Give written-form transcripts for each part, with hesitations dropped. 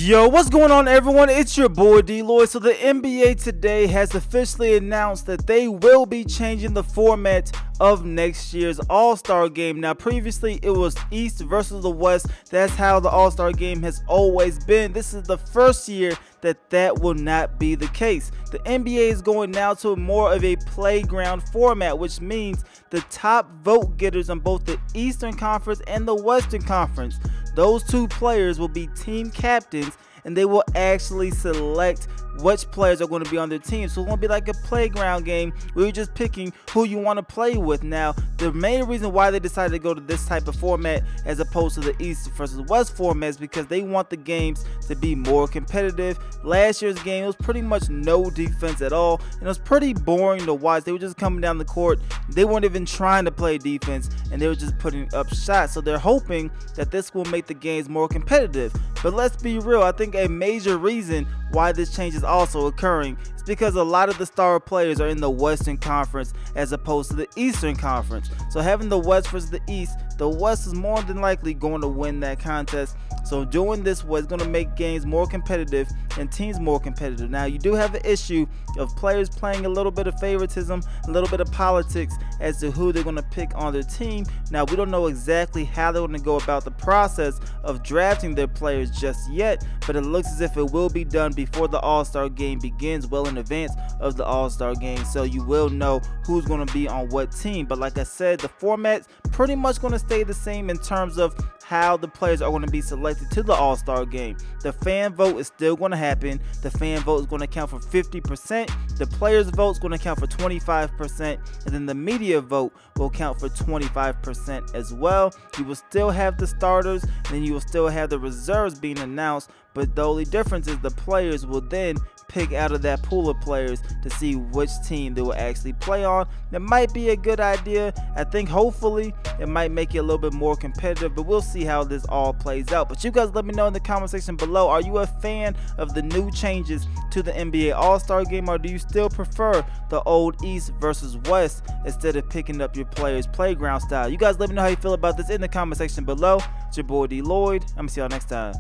Yo, what's going on, everyone? It's your boy DLloyd. So the NBA today has officially announced that they will be changing the format of next year's All-Star game. Now, previously it was East versus the West. That's how the All-Star game has always been. This is the first year that will not be the case. The NBA is going now to more of a playground format, which means the top vote getters on both the Eastern Conference and the Western Conference, those two players will be team captains, and they will actually select which players are going to be on their team. So it's going to be like a playground game where you're just picking who you want to play with. Now, the main reason why they decided to go to this type of format as opposed to the East versus West format is because they want the games to be more competitive. Last year's game was pretty much no defense at all, and it was pretty boring to watch. They were just coming down the court. They weren't even trying to play defense, and they were just putting up shots. So they're hoping that this will make the games more competitive. But let's be real, I think a major reason why this change is also occurring is because a lot of the star players are in the Western Conference as opposed to the Eastern Conference. So having the West versus the East, the West is more than likely going to win that contest. So doing this was going to make games more competitive and teams more competitive. Now, you do have an issue of players playing a little bit of favoritism, a little bit of politics as to who they're going to pick on their team. Now, we don't know exactly how they're going to go about the process of drafting their players just yet, but it looks as if it will be done before the All-Star game begins, well in advance of the All-Star game, so you will know who's going to be on what team. But like I said, the format's pretty much going to stay the same in terms of how the players are going to be selected to the All-Star game. The fan vote is still going to happen. The fan vote is going to count for 50%. The players' vote is going to count for 25%. And then the media vote will count for 25% as well. You will still have the starters, and then you will still have the reserves being announced. But the only difference is the players will then pick out of that pool of players to see which team they will actually play on. That might be a good idea. I think hopefully it might make it a little bit more competitive, but we'll see how this all plays out. But you guys let me know in the comment section below, are you a fan of the new changes to the NBA All-Star game, or do you still prefer the old East versus West instead of picking up your players playground style? You guys let me know how you feel about this in the comment section below. It's your boy DLloyd. I'm gonna see y'all next time.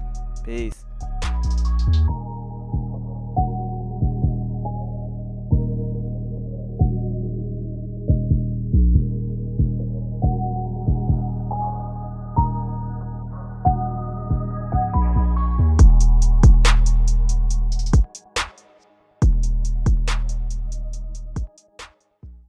Peace.